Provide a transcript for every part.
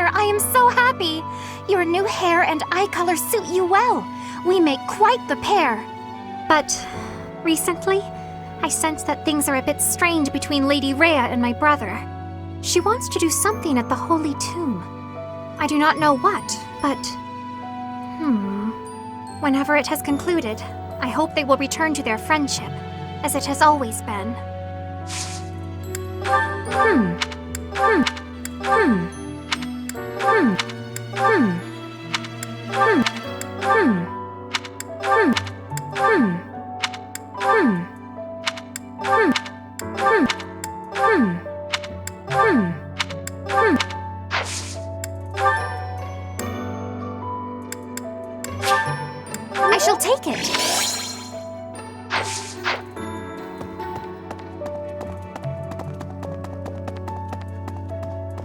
dear, I am so happy. Your new hair and eye color suit you well. We make quite the pair. But recently, I sense that things are a bit strained between Lady Rhea and my brother. She wants to do something at the Holy Tomb. I do not know what, but... Whenever it has concluded, I hope they will return to their friendship, as it has always been. I shall take it.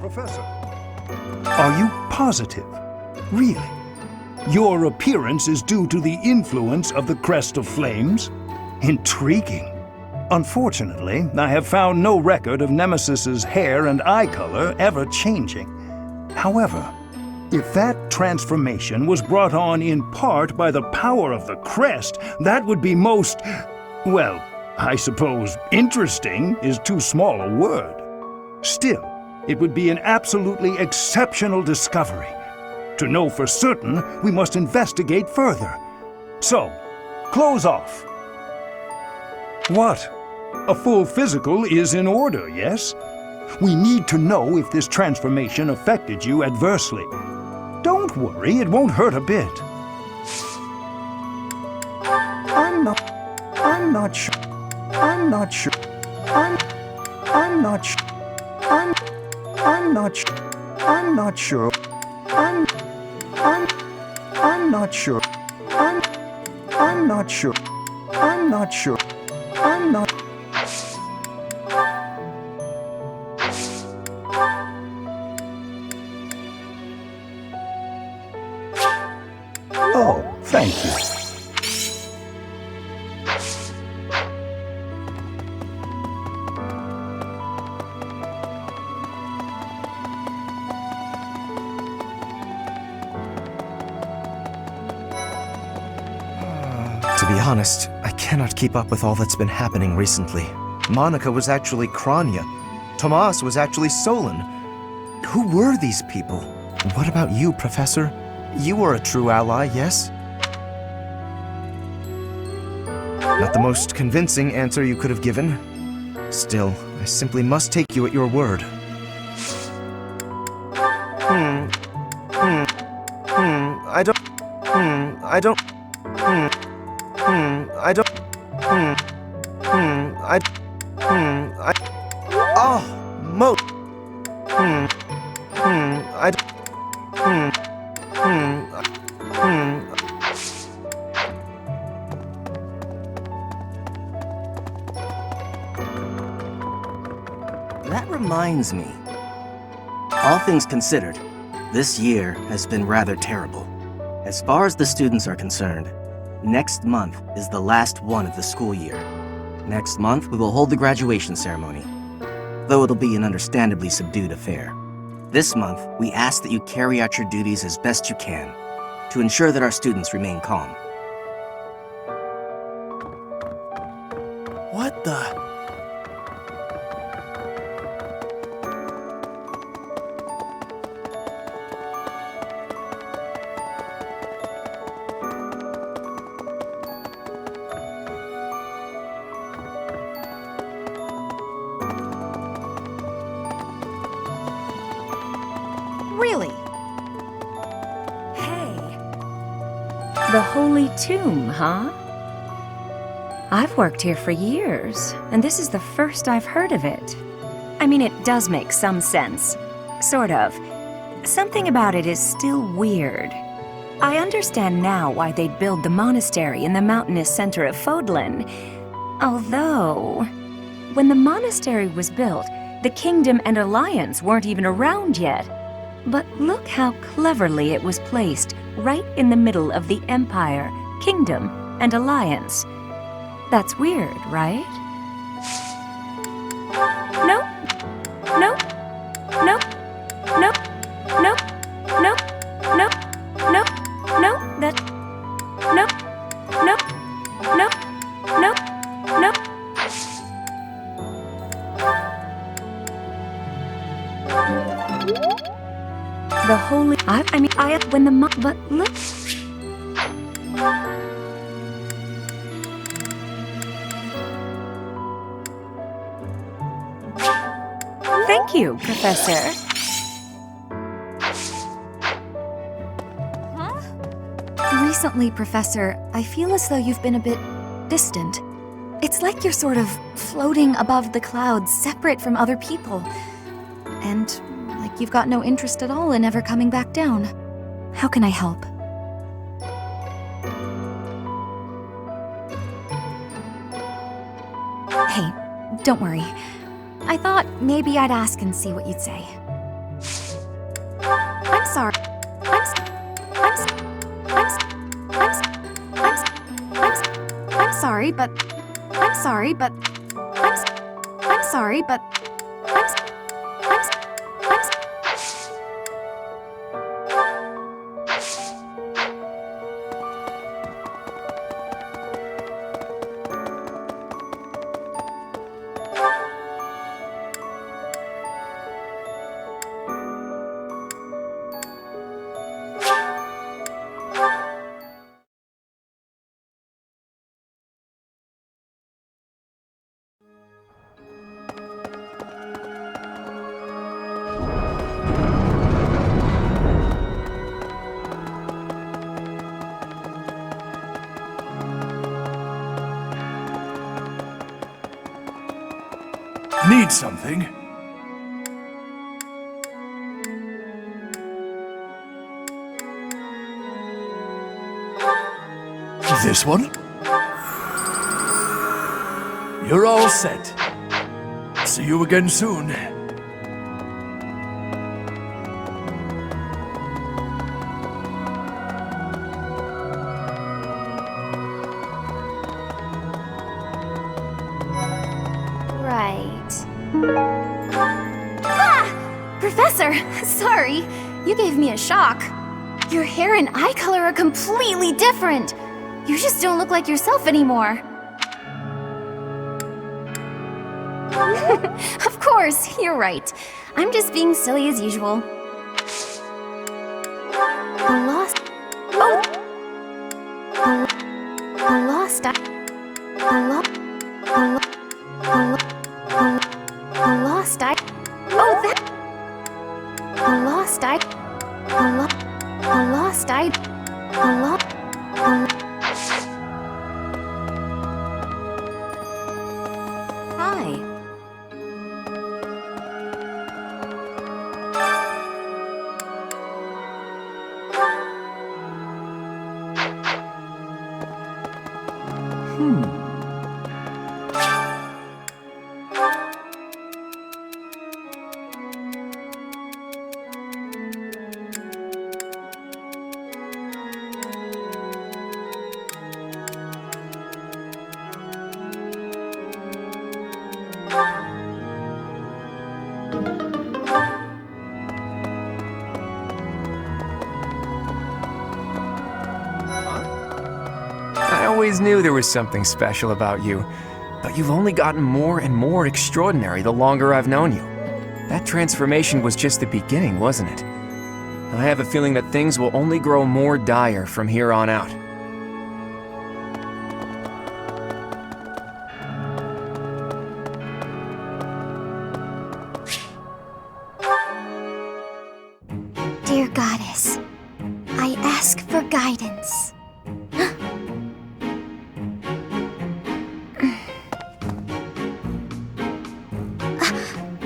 Professor, are you positive? Really? Your appearance is due to the influence of the Crest of Flames? Intriguing. Unfortunately, I have found no record of Nemesis's hair and eye color ever changing. However, if that transformation was brought on in part by the power of the crest, that would be most, well, I suppose interesting is too small a word. Still, it would be an absolutely exceptional discovery. To know for certain, we must investigate further. So, close off. What? A full physical is in order, yes? We need to know if this transformation affected you adversely. Don't worry, it won't hurt a bit. I'm not sure. I'm not sure. I'm not sure. I'm not sure. I'm not sure. I'm not sure. I'm not sure. I'm not sure. I'm not. Oh, thank you. To be honest, I cannot keep up with all that's been happening recently. Monica was actually Kranya. Tomas was actually Solon. Who were these people? And what about you, Professor? You were a true ally, yes? Not the most convincing answer you could have given. Still, I simply must take you at your word. That reminds me. All things considered, this year has been rather terrible. As far as the students are concerned, next month is the last one of the school year. Next month, we will hold the graduation ceremony, though it'll be an understandably subdued affair. This month, we ask that you carry out your duties as best you can to ensure that our students remain calm. What the? Really? Hey. The Holy Tomb, huh? I've worked here for years, and this is the first I've heard of it. I mean, it does make some sense. Sort of. Something about it is still weird. I understand now why they'd build the monastery in the mountainous center of Fodlan. Although, when the monastery was built, the Kingdom and Alliance weren't even around yet. But look how cleverly it was placed right in the middle of the Empire, Kingdom, and Alliance. That's weird, right? Nope. Nope. Nope. Nope. Nope. The holy... when the but look... Thank you, Professor. Recently, Professor, I feel as though you've been a bit distant. It's like you're sort of floating above the clouds, separate from other people. And like you've got no interest at all in ever coming back down. How can I help? Hey, don't worry. I thought maybe I'd ask and see what you'd say. I'm sorry. I'm sorry, but I'm sorry, but I'm sorry, but Need something? This one? You're all set. See you again soon. Professor, sorry. You gave me a shock. Your hair and eye color are completely different. You just don't look like yourself anymore. Of course, you're right. I'm just being silly as usual. A lost... Oh! A lost... A lost... A lost... Oh, that... A lost... A lost... A lost... Hi. I always knew there was something special about you, but you've only gotten more and more extraordinary the longer I've known you. That transformation was just the beginning, wasn't it? I have a feeling that things will only grow more dire from here on out. Dear Goddess, I ask for guidance.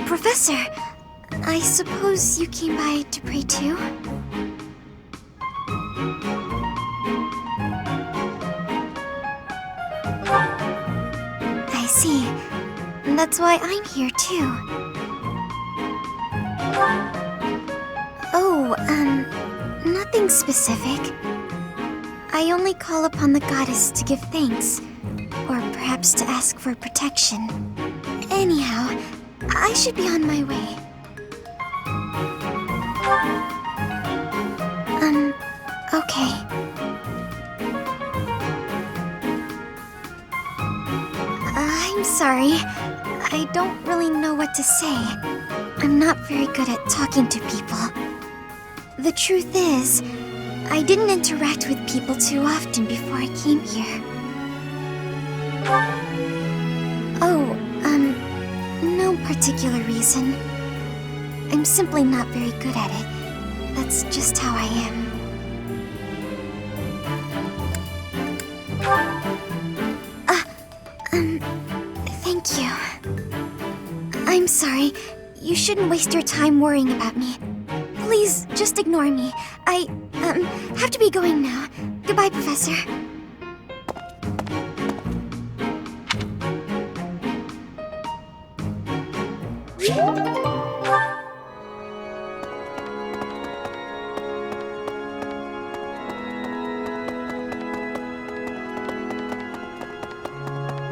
Professor, I suppose you came by to pray too? I see. That's why I'm here too. Oh, nothing specific. I only call upon the goddess to give thanks, or perhaps to ask for protection. Anyhow, I should be on my way. Okay. I'm sorry. I don't really know what to say. I'm not very good at talking to people. The truth is, I didn't interact with people too often before I came here. Oh, no particular reason. I'm simply not very good at it. That's just how I am. Thank you. I'm sorry. You shouldn't waste your time worrying about me. Please, just ignore me. I, have to be going now. Goodbye, Professor.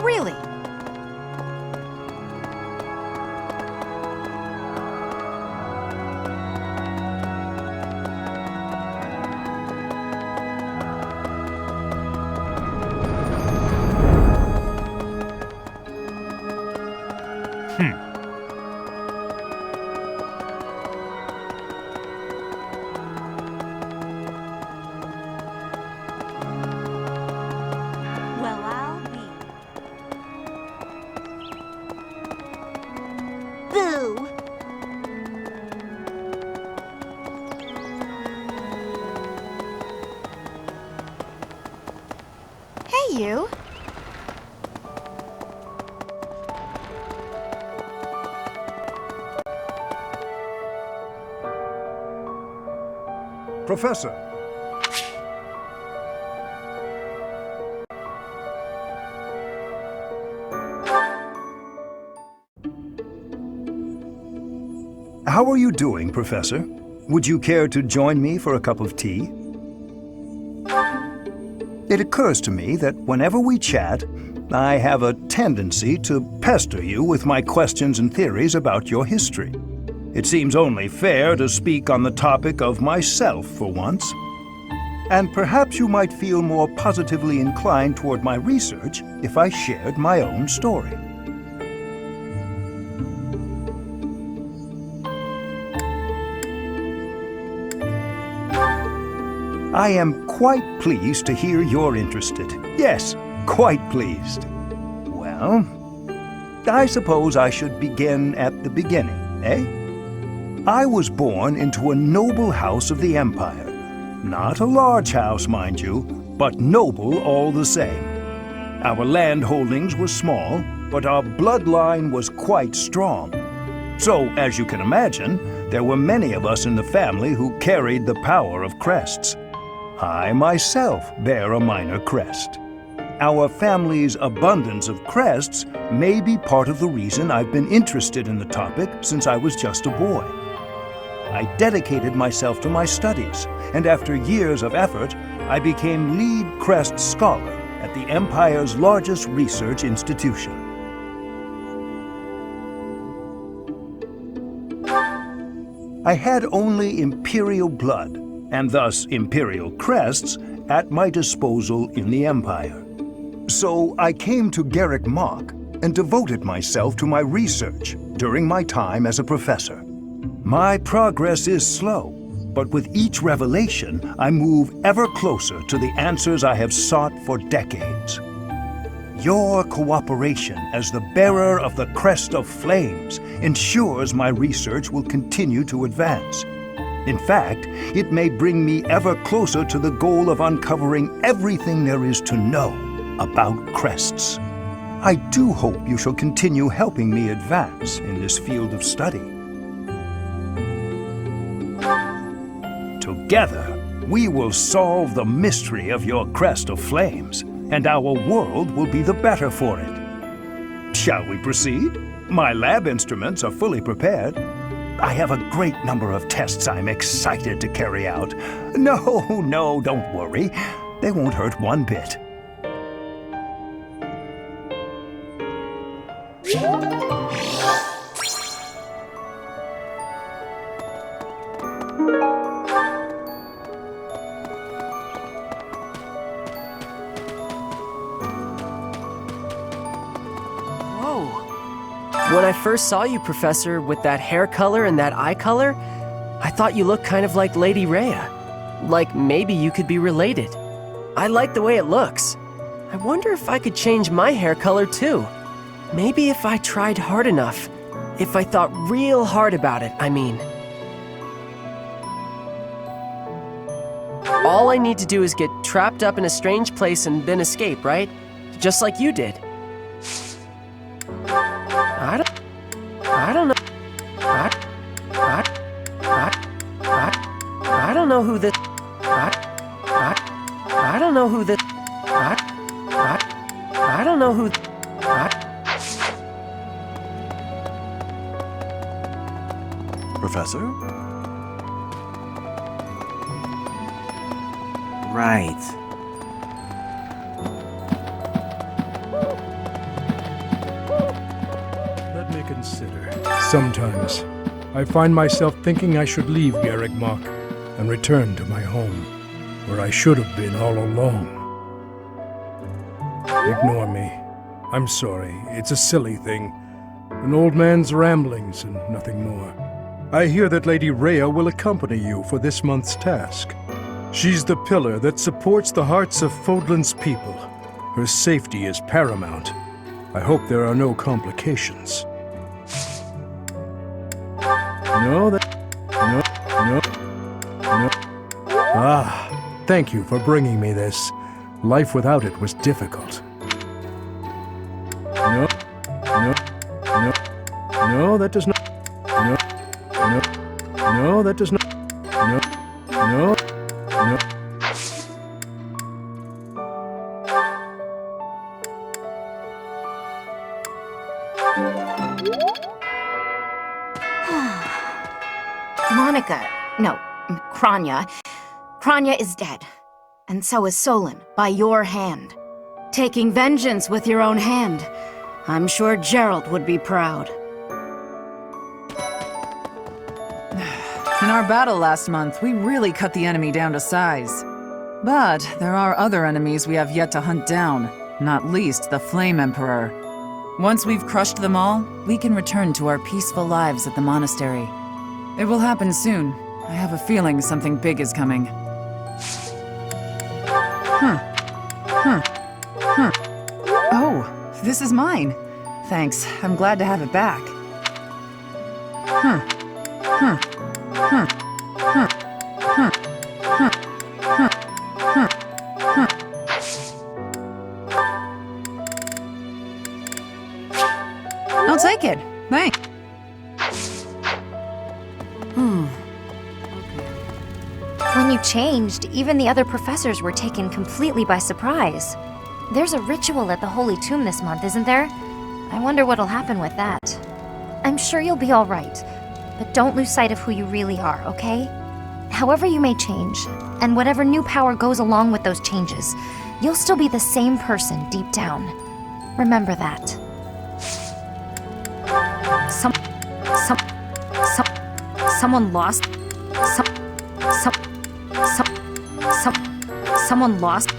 Really? Well, I'll be. Boo! Hey, you. Professor, how are you doing, Professor? Would you care to join me for a cup of tea? It occurs to me that whenever we chat, I have a tendency to pester you with my questions and theories about your history. It seems only fair to speak on the topic of myself for once. And perhaps you might feel more positively inclined toward my research if I shared my own story. I am quite pleased to hear you're interested. Yes, quite pleased. Well, I suppose I should begin at the beginning, eh? I was born into a noble house of the Empire. Not a large house, mind you, but noble all the same. Our land holdings were small, but our bloodline was quite strong. So, as you can imagine, there were many of us in the family who carried the power of crests. I myself bear a minor crest. Our family's abundance of crests may be part of the reason I've been interested in the topic since I was just a boy. I dedicated myself to my studies, and after years of effort, I became lead crest scholar at the Empire's largest research institution. I had only Imperial blood, and thus Imperial crests, at my disposal in the Empire. So I came to Garrick Mach and devoted myself to my research during my time as a professor. My progress is slow, but with each revelation, I move ever closer to the answers I have sought for decades. Your cooperation as the bearer of the Crest of Flames ensures my research will continue to advance. In fact, it may bring me ever closer to the goal of uncovering everything there is to know about crests. I do hope you shall continue helping me advance in this field of study. Together, we will solve the mystery of your Crest of Flames, and our world will be the better for it. Shall we proceed? My lab instruments are fully prepared. I have a great number of tests I'm excited to carry out. No, don't worry. They won't hurt one bit. When I first saw you, Professor, with that hair color and that eye color, I thought you looked kind of like Lady Rhea. Like maybe you could be related. I like the way it looks. I wonder if I could change my hair color too. Maybe if I tried hard enough. If I thought real hard about it, I mean. All I need to do is get trapped up in a strange place and then escape, right? Just like you did. I don't know. I don't know who this. I don't know who this. I don't know who. Professor? Right. Let me consider. Sometimes, I find myself thinking I should leave Garrigmach and return to my home, where I should have been all along. Ignore me. I'm sorry. It's a silly thing. An old man's ramblings and nothing more. I hear that Lady Rhea will accompany you for this month's task. She's the pillar that supports the hearts of Fodlan's people. Her safety is paramount. I hope there are no complications. No. Ah, thank you for bringing me this. Life without it was difficult. No, that does not. No, that does not. No. Monica, no, Kranya. Kranya is dead. And so is Solon, by your hand. Taking vengeance with your own hand. I'm sure Gerald would be proud. In our battle last month, we really cut the enemy down to size. But there are other enemies we have yet to hunt down, not least the Flame Emperor. Once we've crushed them all, we can return to our peaceful lives at the monastery. It will happen soon. I have a feeling something big is coming. Oh, this is mine. Thanks, I'm glad to have it back. I'll take it. Thanks. When you changed, even the other professors were taken completely by surprise. There's a ritual at the Holy Tomb this month, isn't there? I wonder what'll happen with that. I'm sure you'll be all right, but don't lose sight of who you really are, okay? However you may change, and whatever new power goes along with those changes, you'll still be the same person deep down. Remember that. Someone lost. Someone lost.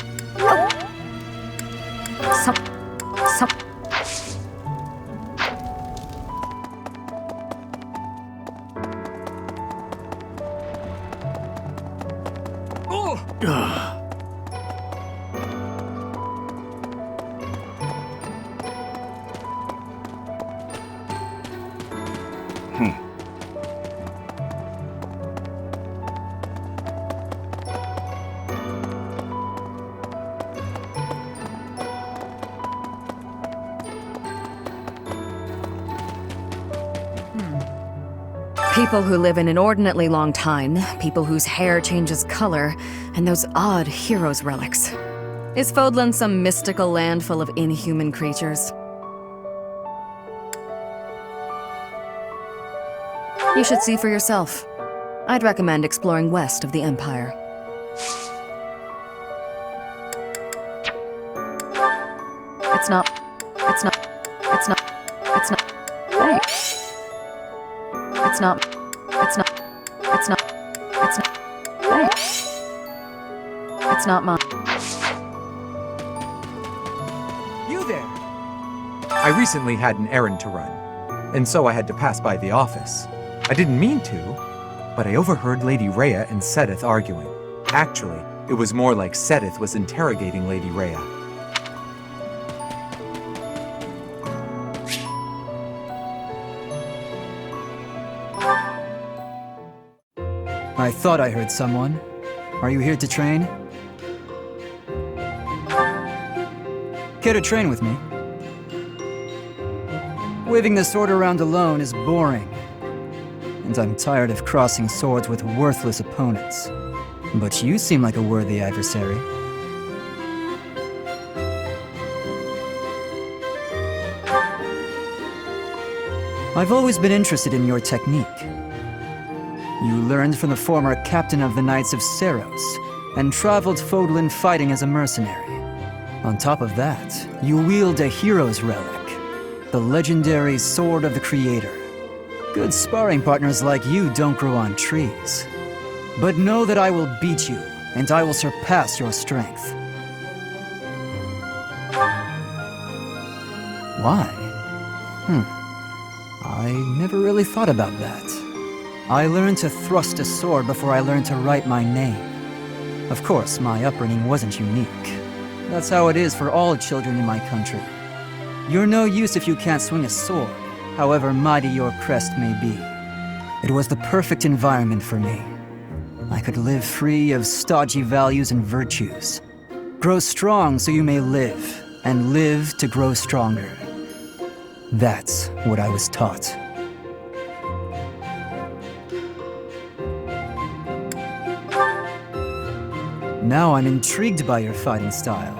People who live an inordinately long time, people whose hair changes color, and those odd heroes' relics. Is Fodlan some mystical land full of inhuman creatures? You should see for yourself. I'd recommend exploring west of the Empire. It's not. It's not. It's not. It's not. Hey. It's not. It's not. It's not. It's not. Hey. It's not mine. You there! I recently had an errand to run, and so I had to pass by the office. I didn't mean to, but I overheard Lady Rhea and Sedith arguing. Actually, it was more like Sedith was interrogating Lady Rhea. I thought I heard someone. Are you here to train? Care to train with me? Waving the sword around alone is boring. And I'm tired of crossing swords with worthless opponents. But you seem like a worthy adversary. I've always been interested in your technique. You learned from the former captain of the Knights of Seros, and traveled Fodlan fighting as a mercenary. On top of that, you wield a hero's relic, the legendary Sword of the Creator. Good sparring partners like you don't grow on trees. But know that I will beat you, and I will surpass your strength. Why? I never really thought about that. I learned to thrust a sword before I learned to write my name. Of course, my upbringing wasn't unique. That's how it is for all children in my country. You're no use if you can't swing a sword, however mighty your crest may be. It was the perfect environment for me. I could live free of stodgy values and virtues. Grow strong so you may live, and live to grow stronger. That's what I was taught. Now I'm intrigued by your fighting style,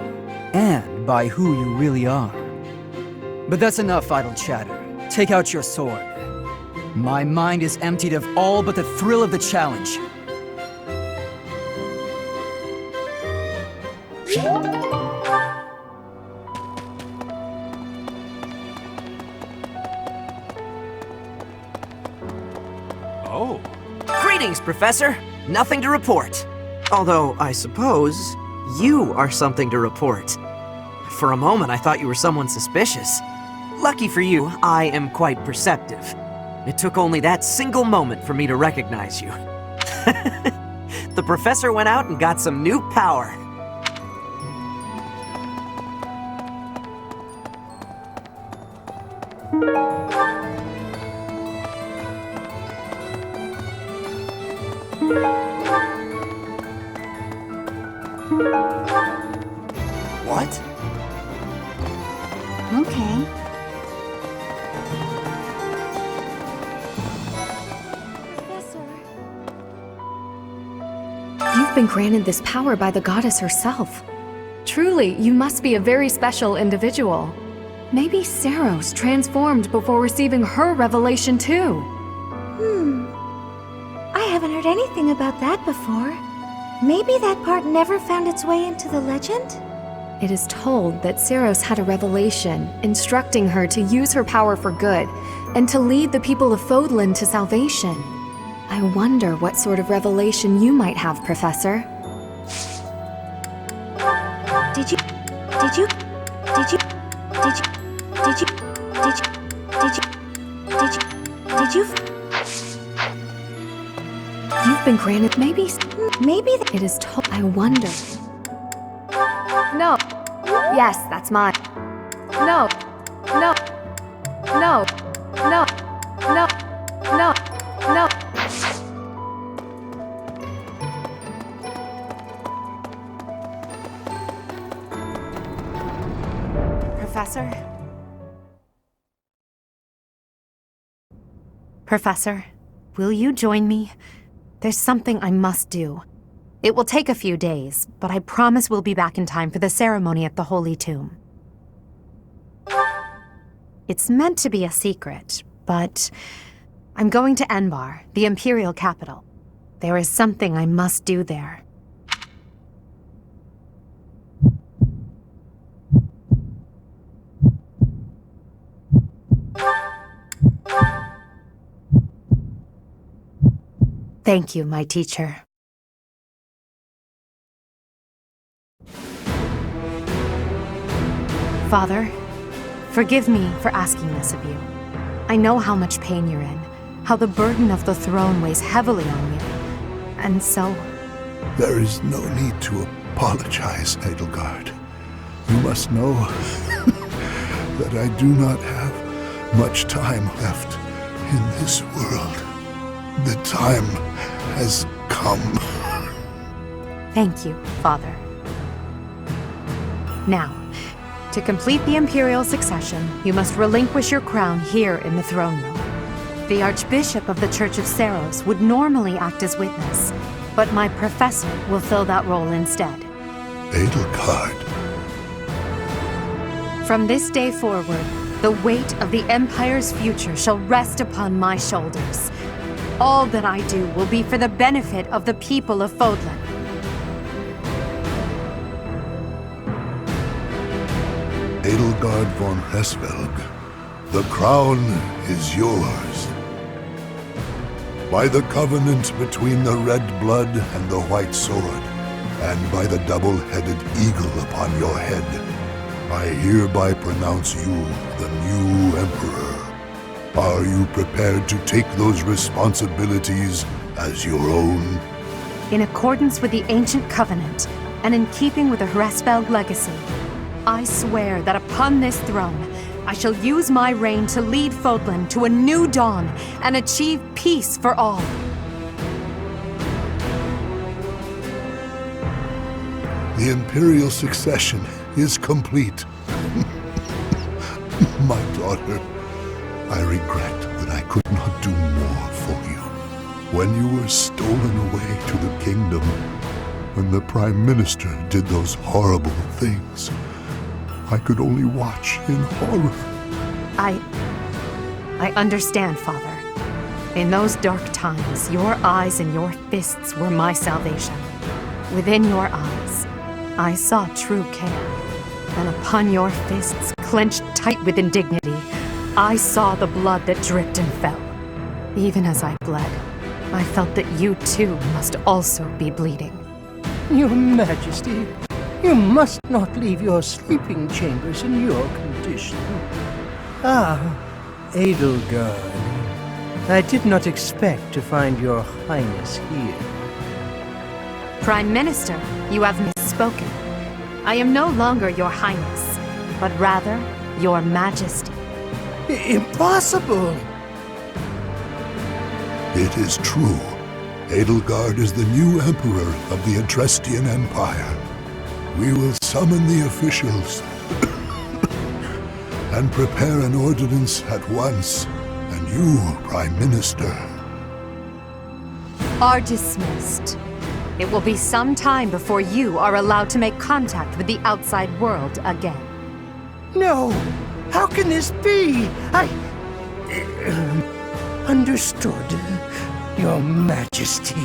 and by who you really are. But that's enough idle chatter. Take out your sword. My mind is emptied of all but the thrill of the challenge. Oh. Greetings, Professor. Nothing to report. Although, I suppose, you are something to report. For a moment, I thought you were someone suspicious. Lucky for you, I am quite perceptive. It took only that single moment for me to recognize you. The Professor went out and got some new power. What? Okay. You've been granted this power by the goddess herself. Truly, you must be a very special individual. Maybe Seros transformed before receiving her revelation too. I haven't heard anything about that before. Maybe that part never found its way into the legend? It is told that Seros had a revelation, instructing her to use her power for good, and to lead the people of Fodlan to salvation. I wonder what sort of revelation you might have, Professor. Did you You've been granted maybe it is told. I wonder. No. Yes, that's mine. No. No. No. No. No. No. No. Professor? Professor, will you join me? There's something I must do. It will take a few days, but I promise we'll be back in time for the ceremony at the Holy Tomb. It's meant to be a secret, but I'm going to Enbar, the Imperial capital. There is something I must do there. Thank you, my teacher. Father, forgive me for asking this of you. I know how much pain you're in. how the burden of the throne weighs heavily on you. And so... There is no need to apologize, Edelgard. You must know that I do not have much time left in this world. The time has come. Thank you, Father. Now, to complete the imperial succession, you must relinquish your crown here in the throne room. The Archbishop of the Church of Seros would normally act as witness, but my professor will fill that role instead. Edelgard. From this day forward, the weight of the Empire's future shall rest upon my shoulders. All that I do will be for the benefit of the people of Fodlan. Edelgard von Hesvelg, the crown is yours. By the covenant between the red blood and the white sword, and by the double-headed eagle upon your head, I hereby pronounce you the new Emperor. Are you prepared to take those responsibilities as your own? In accordance with the ancient covenant, and in keeping with the Hresvelg legacy, I swear that upon this throne, I shall use my reign to lead Fodlan to a new dawn and achieve peace for all. The imperial succession is complete. My daughter, I regret that I could not do more for you. When you were stolen away to the kingdom, when the Prime Minister did those horrible things, I could only watch in horror. I understand, Father. In those dark times, your eyes and your fists were my salvation. Within your eyes, I saw true care. And upon your fists, clenched tight with indignity, I saw the blood that dripped and fell. Even as I bled, I felt that you too must also be bleeding. Your Majesty, you must not leave your sleeping chambers in your condition. Ah, Edelgard. I did not expect to find your Highness here. Prime Minister, you have misspoken. I am no longer your Highness, but rather your Majesty. Impossible! It is true. Edelgard is the new Emperor of the Adrestian Empire. We will summon the officials and prepare an ordinance at once. And you, Prime Minister, are dismissed. It will be some time before you are allowed to make contact with the outside world again. No! How can this be? Understood, Your Majesty.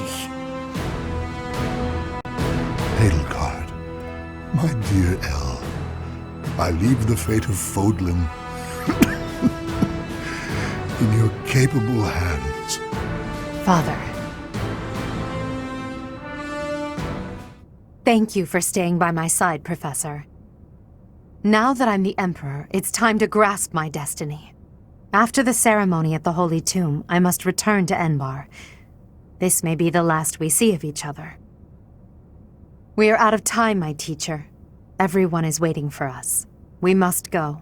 Edelgard, my dear El, I leave the fate of Fodlan in your capable hands. Father. Thank you for staying by my side, Professor. Now that I'm the Emperor, it's time to grasp my destiny. After the ceremony at the Holy Tomb, I must return to Enbar. This may be the last we see of each other. We are out of time, my teacher. Everyone is waiting for us. We must go.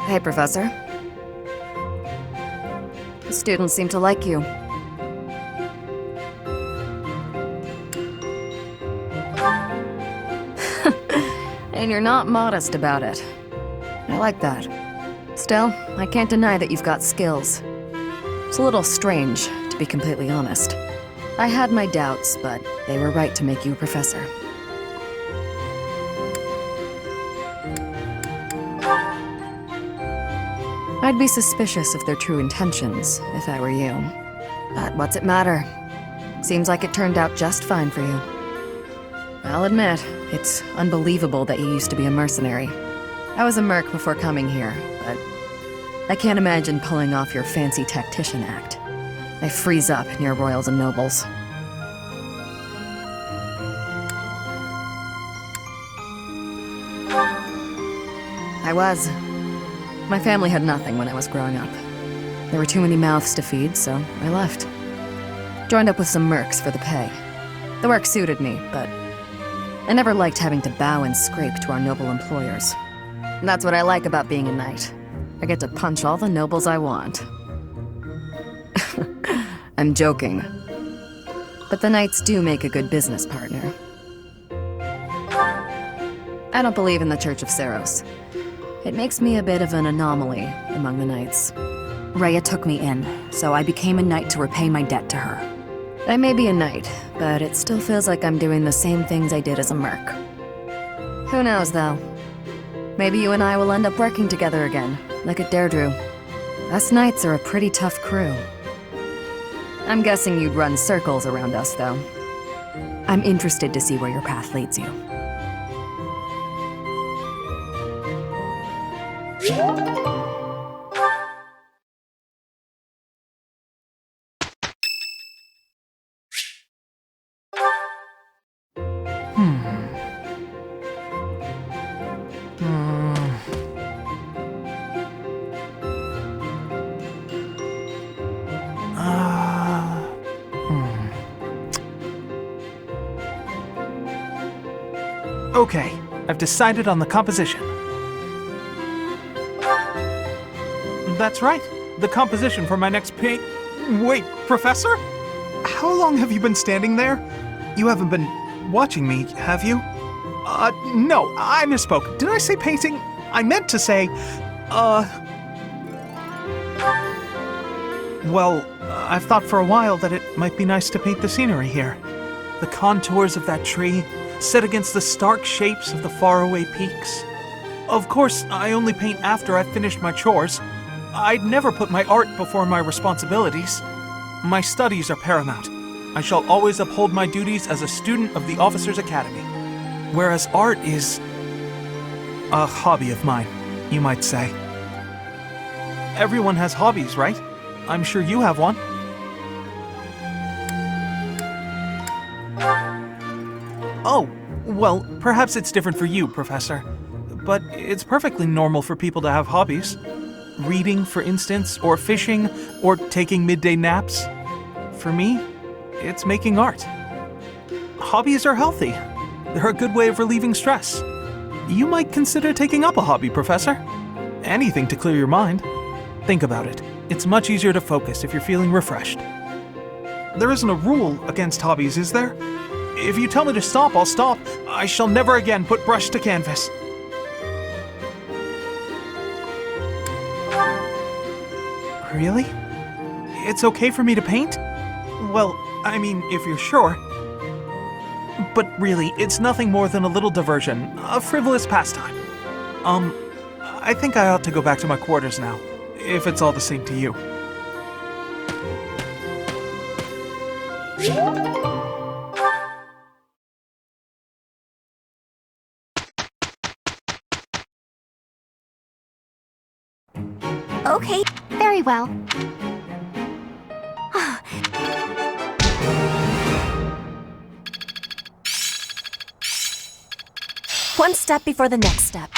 Hey, Professor. The students seem to like you. And you're not modest about it. I like that. Still, I can't deny that you've got skills. It's a little strange, to be completely honest. I had my doubts, but they were right to make you a professor. I'd be suspicious of their true intentions, if I were you. But what's it matter? Seems like it turned out just fine for you. I'll admit, it's unbelievable that you used to be a mercenary. I was a merc before coming here, but I can't imagine pulling off your fancy tactician act. I freeze up near royals and nobles. I was. My family had nothing when I was growing up. There were too many mouths to feed, so I left. Joined up with some mercs for the pay. The work suited me, but I never liked having to bow and scrape to our noble employers. That's what I like about being a knight. I get to punch all the nobles I want. I'm joking. But the knights do make a good business partner. I don't believe in the Church of Saros. It makes me a bit of an anomaly among the knights. Rhea took me in, so I became a knight to repay my debt to her. I may be a knight, but it still feels like I'm doing the same things I did as a merc. Who knows, though? Maybe you and I will end up working together again, like at Deirdre. Us knights are a pretty tough crew. I'm guessing you'd run circles around us, though. I'm interested to see where your path leads you. Okay, I've decided on the composition. That's right, the composition for my next paint. Wait, Professor? How long have you been standing there? You haven't been watching me, have you? No, I misspoke. Did I say painting? I meant to say, Well, I've thought for a while that it might be nice to paint the scenery here. The contours of that tree, set against the stark shapes of the faraway peaks. Of course, I only paint after I've finished my chores. I'd never put my art before my responsibilities. My studies are paramount. I shall always uphold my duties as a student of the Officers' Academy. Whereas art is a hobby of mine, you might say. Everyone has hobbies, right? I'm sure you have one. Oh, well, perhaps it's different for you, Professor. But it's perfectly normal for people to have hobbies. Reading, for instance, or fishing, or taking midday naps. For me, it's making art. Hobbies are healthy. They're a good way of relieving stress. You might consider taking up a hobby, Professor. Anything to clear your mind. Think about it. It's much easier to focus if you're feeling refreshed. There isn't a rule against hobbies, is there? If you tell me to stop, I'll stop. I shall never again put brush to canvas. Really? It's okay for me to paint? Well, I mean, if you're sure. But really, it's nothing more than a little diversion, a frivolous pastime. I think I ought to go back to my quarters now, if it's all the same to you. Okay, very well. One step before the next step.